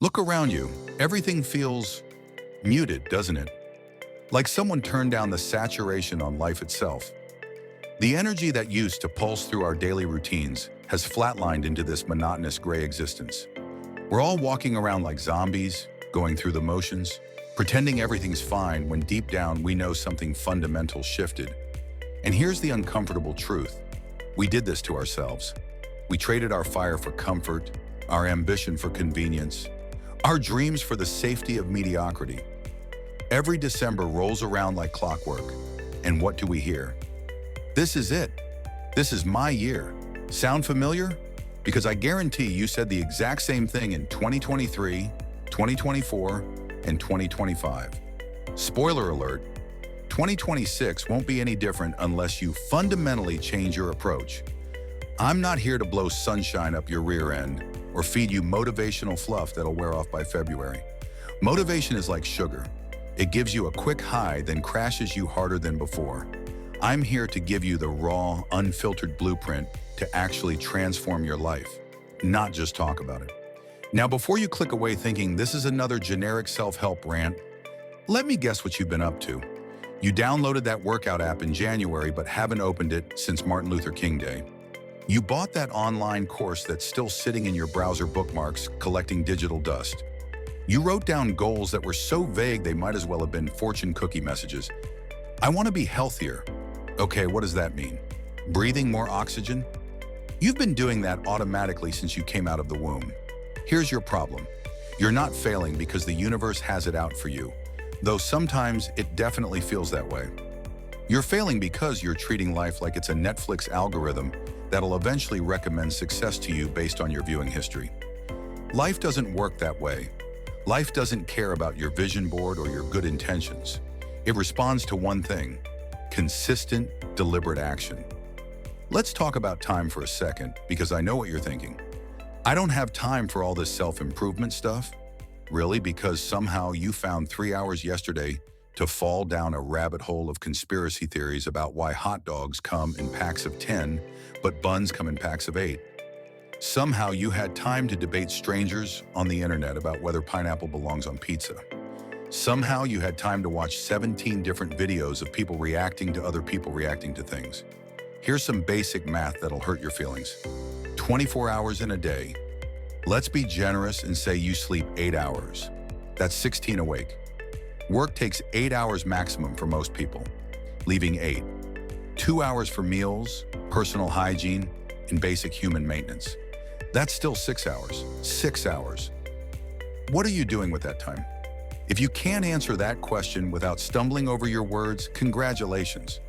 Look around you. Everything feels muted, doesn't it? Like someone turned down the saturation on life itself. The energy that used to pulse through our daily routines has flatlined into this monotonous gray existence. We're all walking around like zombies, going through the motions, pretending everything's fine when deep down we know something fundamental shifted. And here's the uncomfortable truth. We did this to ourselves. We traded our fire for comfort, our ambition for convenience, our dreams for the safety of mediocrity. Every December rolls around like clockwork, and what do we hear? This is it. This is my year. Sound familiar? Because I guarantee you said the exact same thing in 2023, 2024, and 2025. Spoiler alert, 2026 won't be any different unless you fundamentally change your approach. I'm not here to blow sunshine up your rear end or feed you motivational fluff that'll wear off by February. Motivation is like sugar. It gives you a quick high, then crashes you harder than before. I'm here to give you the raw, unfiltered blueprint to actually transform your life, not just talk about it. Now, before you click away thinking this is another generic self-help rant, let me guess what you've been up to. You downloaded that workout app in January but haven't opened it since Martin Luther King Day. You bought that online course that's still sitting in your browser bookmarks collecting digital dust. You wrote down goals that were so vague they might as well have been fortune cookie messages. I want to be healthier. Okay, what does that mean? Breathing more oxygen? You've been doing that automatically since you came out of the womb. Here's your problem. You're not failing because the universe has it out for you, though sometimes it definitely feels that way. You're failing because you're treating life like it's a Netflix algorithm that'll eventually recommend success to you based on your viewing history. Life doesn't work that way. Life doesn't care about your vision board or your good intentions. It responds to one thing: consistent, deliberate action. Let's talk about time for a second, because I know what you're thinking. I don't have time for all this self-improvement stuff. Really? Because somehow you found 3 hours yesterday to fall down a rabbit hole of conspiracy theories about why hot dogs come in packs of 10, but buns come in packs of 8. Somehow you had time to debate strangers on the internet about whether pineapple belongs on pizza. Somehow you had time to watch 17 different videos of people reacting to other people reacting to things. Here's some basic math that'll hurt your feelings. 24 hours in a day. Let's be generous and say you sleep 8 hours. That's 16 awake. Work takes 8 hours maximum for most people, leaving 8. 2 hours for meals, personal hygiene, and basic human maintenance. That's still 6 hours. 6 hours. What are you doing with that time? If you can't answer that question without stumbling over your words, congratulations.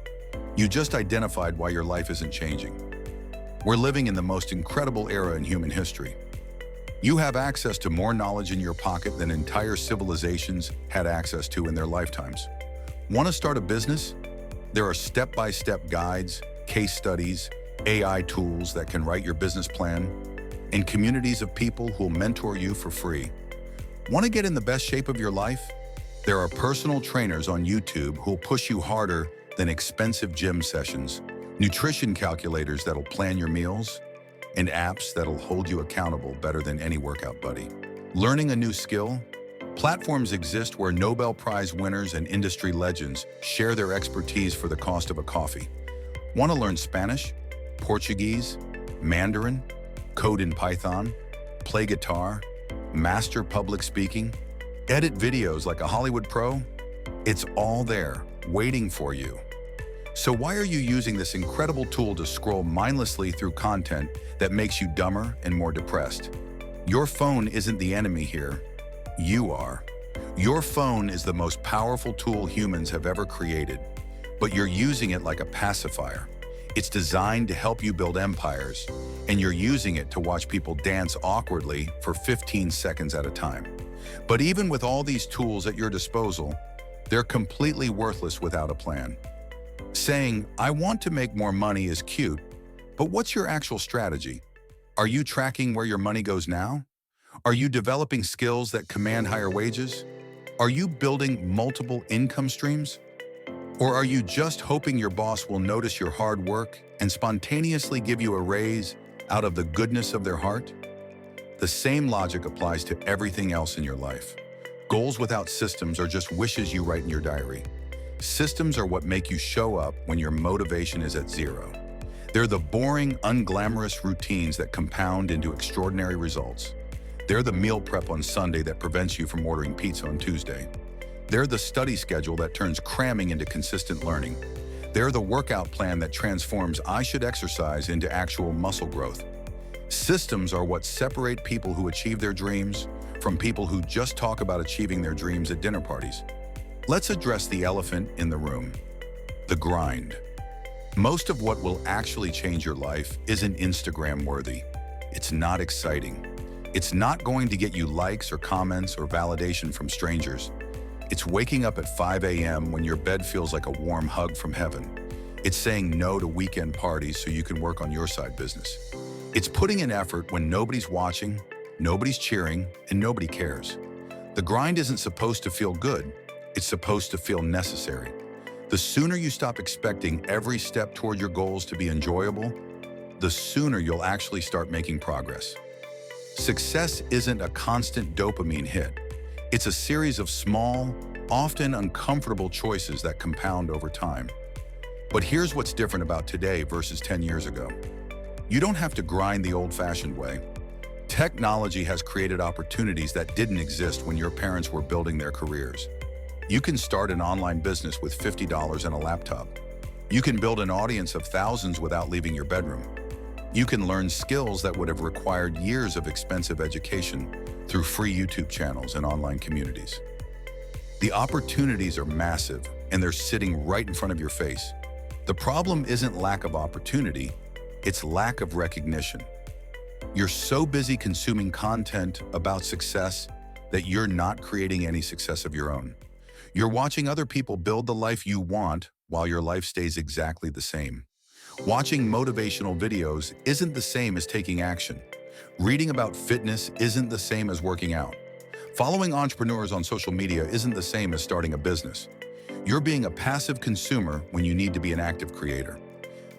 You just identified why your life isn't changing. We're living in the most incredible era in human history. You have access to more knowledge in your pocket than entire civilizations had access to in their lifetimes. Want to start a business? There are step-by-step guides, case studies, AI tools that can write your business plan, and communities of people who'll mentor you for free. Want to get in the best shape of your life? There are personal trainers on YouTube who'll push you harder than expensive gym sessions, nutrition calculators that'll plan your meals, and apps that'll hold you accountable better than any workout buddy. Learning a new skill? Platforms exist where Nobel Prize winners and industry legends share their expertise for the cost of a coffee. Want to learn Spanish, Portuguese, Mandarin, code in Python, play guitar, master public speaking, edit videos like a Hollywood pro? It's all there, waiting for you. So why are you using this incredible tool to scroll mindlessly through content that makes you dumber and more depressed? Your phone isn't the enemy here. You are. Your phone is the most powerful tool humans have ever created, but you're using it like a pacifier. It's designed to help you build empires, and you're using it to watch people dance awkwardly for 15 seconds at a time. But even with all these tools at your disposal, they're completely worthless without a plan. Saying, "I want to make more money" is cute, but what's your actual strategy? Are you tracking where your money goes now? Are you developing skills that command higher wages? Are you building multiple income streams? Or are you just hoping your boss will notice your hard work and spontaneously give you a raise out of the goodness of their heart? The same logic applies to everything else in your life. Goals without systems are just wishes you write in your diary. Systems are what make you show up when your motivation is at zero. They're the boring, unglamorous routines that compound into extraordinary results. They're the meal prep on Sunday that prevents you from ordering pizza on Tuesday. They're the study schedule that turns cramming into consistent learning. They're the workout plan that transforms "I should exercise" into actual muscle growth. Systems are what separate people who achieve their dreams from people who just talk about achieving their dreams at dinner parties. Let's address the elephant in the room: the grind. Most of what will actually change your life isn't Instagram-worthy. It's not exciting. It's not going to get you likes or comments or validation from strangers. It's waking up at 5 a.m. when your bed feels like a warm hug from heaven. It's saying no to weekend parties so you can work on your side business. It's putting in effort when nobody's watching, nobody's cheering, and nobody cares. The grind isn't supposed to feel good. It's supposed to feel necessary. The sooner you stop expecting every step toward your goals to be enjoyable, the sooner you'll actually start making progress. Success isn't a constant dopamine hit. It's a series of small, often uncomfortable choices that compound over time. But here's what's different about today versus 10 years ago. You don't have to grind the old-fashioned way. Technology has created opportunities that didn't exist when your parents were building their careers. You can start an online business with $50 and a laptop. You can build an audience of thousands without leaving your bedroom. You can learn skills that would have required years of expensive education through free YouTube channels and online communities. The opportunities are massive, and they're sitting right in front of your face. The problem isn't lack of opportunity, it's lack of recognition. You're so busy consuming content about success that you're not creating any success of your own. You're watching other people build the life you want while your life stays exactly the same. Watching motivational videos isn't the same as taking action. Reading about fitness isn't the same as working out. Following entrepreneurs on social media isn't the same as starting a business. You're being a passive consumer when you need to be an active creator.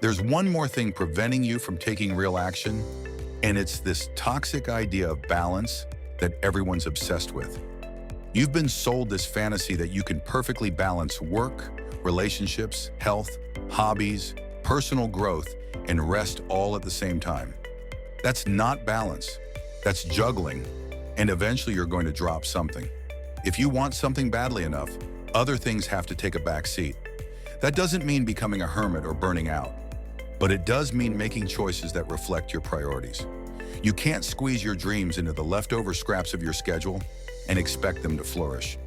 There's one more thing preventing you from taking real action, and it's this toxic idea of balance that everyone's obsessed with. You've been sold this fantasy that you can perfectly balance work, relationships, health, hobbies, personal growth, and rest all at the same time. That's not balance. That's juggling, and eventually you're going to drop something. If you want something badly enough, other things have to take a back seat. That doesn't mean becoming a hermit or burning out, but it does mean making choices that reflect your priorities. You can't squeeze your dreams into the leftover scraps of your schedule and expect them to flourish.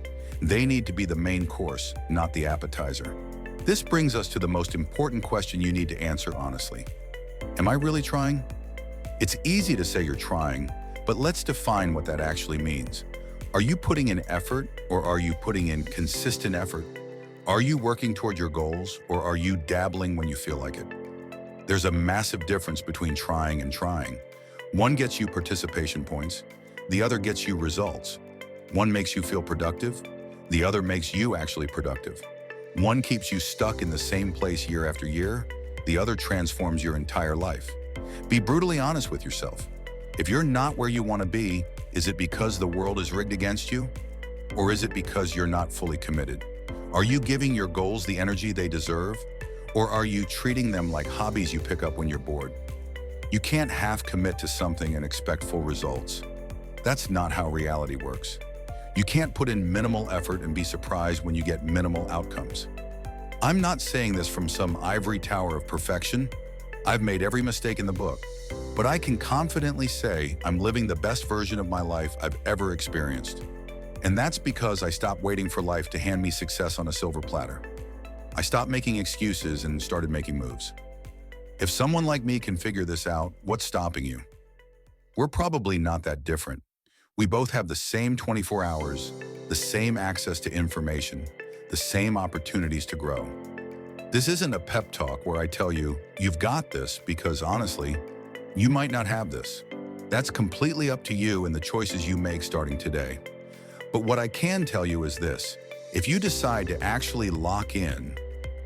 They need to be the main course, not the appetizer. This brings us to the most important question you need to answer honestly. Am I really trying? It's easy to say you're trying, but let's define what that actually means. Are you putting in effort, or are you putting in consistent effort? Are you working toward your goals, or are you dabbling when you feel like it? There's a massive difference between trying and trying. One gets you participation points, the other gets you results. One makes you feel productive, the other makes you actually productive. One keeps you stuck in the same place year after year, the other transforms your entire life. Be brutally honest with yourself. If you're not where you want to be, is it because the world is rigged against you? Or is it because you're not fully committed? Are you giving your goals the energy they deserve? Or are you treating them like hobbies you pick up when you're bored? You can't half commit to something and expect full results. That's not how reality works. You can't put in minimal effort and be surprised when you get minimal outcomes. I'm not saying this from some ivory tower of perfection. I've made every mistake in the book, but I can confidently say I'm living the best version of my life I've ever experienced. And that's because I stopped waiting for life to hand me success on a silver platter. I stopped making excuses and started making moves. If someone like me can figure this out, what's stopping you? We're probably not that different. We both have the same 24 hours, the same access to information, the same opportunities to grow. This isn't a pep talk where I tell you, you've got this, because honestly, you might not have this. That's completely up to you and the choices you make starting today. But what I can tell you is this: if you decide to actually lock in,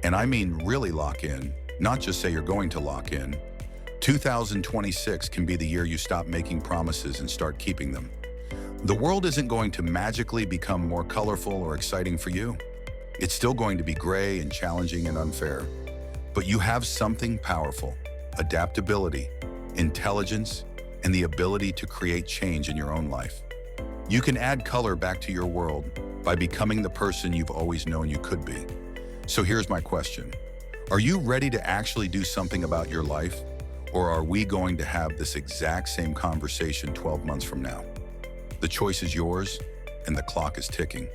and I mean really lock in, not just say you're going to lock in, 2026 can be the year you stop making promises and start keeping them. The world isn't going to magically become more colorful or exciting for you. It's still going to be gray and challenging and unfair. But you have something powerful: adaptability, intelligence, and the ability to create change in your own life. You can add color back to your world by becoming the person you've always known you could be. So here's my question. Are you ready to actually do something about your life? Or are we going to have this exact same conversation 12 months from now? The choice is yours, and the clock is ticking.